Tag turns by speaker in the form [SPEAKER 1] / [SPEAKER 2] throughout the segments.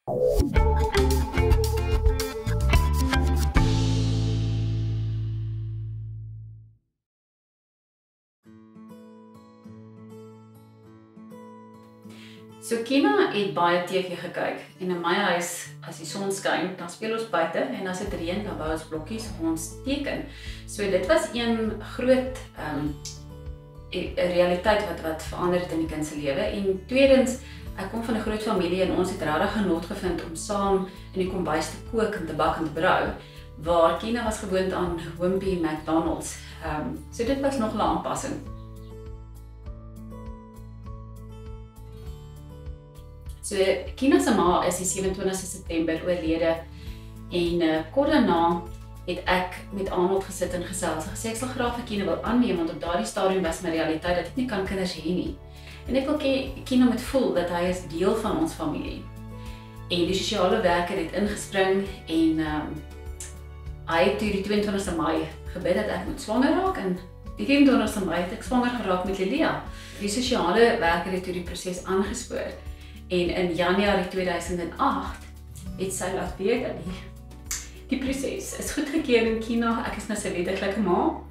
[SPEAKER 1] So Kina het baie TV gekyk en in my huis, as die son skyn, dan speel ons buite en as dit reën, dan bou ons blokkies of ons teken. So dit was een groot realiteit wat verander het in die kind se lewe. En tweedens, ek kom van 'n groot familie en ons het regtig genot gevind om saam in die kombuis te kook en te bak en te brou, waar Kina was gewoond aan Wimpy McDonald's. So dit was nog 'n aanpassing. So Kina se ma is die 27 September oorlede en kort daarna het ek met Arnold gesit en gesels en gesê ek sal graag vir Kina wil aanneem, want op daardie stadium was my realiteit dat ek nie kan kinders hê nie. En ek wil Kina moet voel dat hy is deel van ons familie. En die sosiale werker het ingespring en hy het toe die 22 Mei gebid dat ek moet swanger raak en die 24 Mei het ek swanger geraak met Lilia. Die sosiale werker het toe die proses aangespoor. En in Januarie 2008 het sy laat weet dat die proses is goedgekeur in Kina. Ek is nou sy wettiglike ma.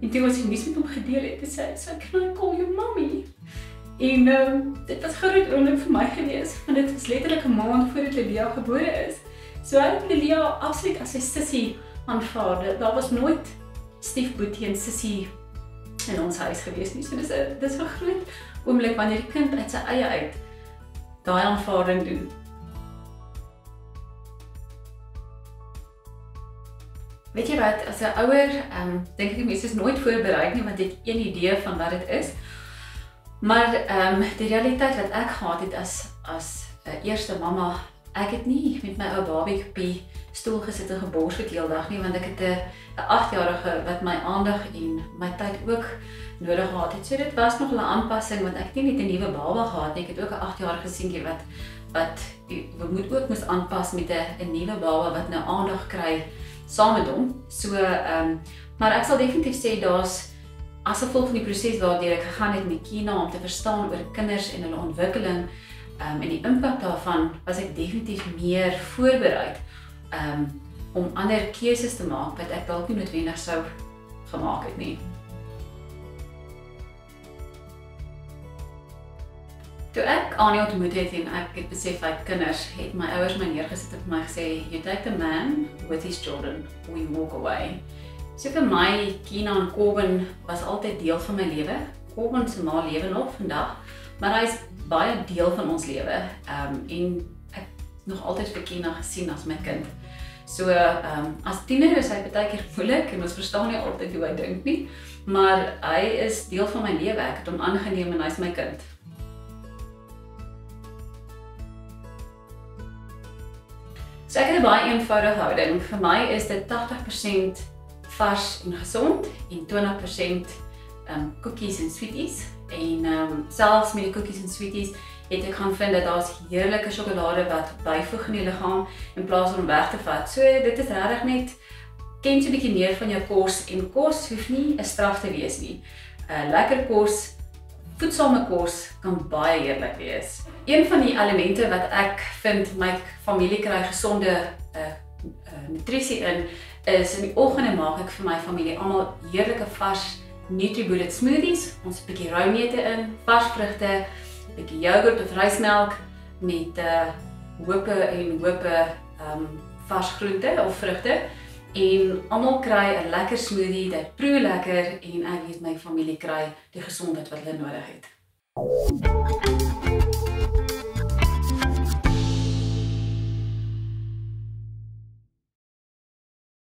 [SPEAKER 1] En toe ons die nuus met hom gedeel het, het sy "Can I call you mommy?" En dit was groot oomblik vir my gewees, want dit was letterlik 'n maand voordat Lilia gebore is. So hy het Lilia absoluut as sy sussie aanvaar. Daar was nooit stiefboetie en sussie in ons huis gewees nie. So dis 'n groot oomblik wanneer die kind uit sy eie uit daai aanvaarding doen. Weet jy wat, as 'n ouer, dink ek die mense is nooit voorberei nie, want jy het een idee van wat dit is. Maar die realiteit wat ek gehad het as eerste mamma, ek het nie met my ou babie op die stoel gesit en geborsvoed heeldag nie, want ek het 'n 8-jarige wat my aandag en my tyd ook nodig gehad het. So dit was nog 'n aanpassing, want ek het nie net 'n nuwe baba gehad nie, ek het ook 'n 8-jarige seentjie wat moes aanpas met 'n nuwe baba wat nou aandag kry saam met hom. So maar ek sal definitief sê daar's as gevolg van die proses waardeur ek gegaan het met Kina om te verstaan oor kinders en hulle ontwikkeling en die impak daarvan, was ek definitief meer voorberei om ander keuses te maak wat ek dalk nie noodwendig sou gemaak het nie. Toe ek Annie ontmoet het en ek het besef hy het kinders, het my ouers my neergesit en vir my gesê, "You take the man with his children, or you walk away." So vir my, Kina en Corbin was altyd deel van my lewe. Corbin se ma lewe nog vandag, maar hy is baie deel van ons lewe. En ek nog altyd vir Kina gesien as my kind. So as tiener is hy baie keer moeilik en ons verstaan nie altyd hoe hy dink nie, maar hy is deel van my lewe. Ek het hom aangeneem en hy is my kind. So ek het 'n baie eenvoudige houding. Vir my is dit 80% vars en gesond en 20% koekies en sweeties. En selfs met die koekies en sweeties het ek gaan vind dat daar's heerlike sjokolade wat byvoeg in die liggaam in plaas van om weg te vat. So dit is regtig net ken so 'n bietjie meer van jou kos, en kos hoef nie 'n straf te wees nie. Lekker kos, voedsame kos kan baie heerlik wees. Een van die elemente wat ek vind my familie kry gesonde nutrisie in, is in die oggende maak ek vir my familie almal heerlike vars NutriBullet smoothies. Ons het 'n bietjie roomete in, vars vrugte, 'n bietjie yoghurt of rysmelk met hope vars groente of vrugte. En almal kry 'n lekker smoothie, dit proe lekker en ek weet my familie kry die gesondheid wat hulle nodig het.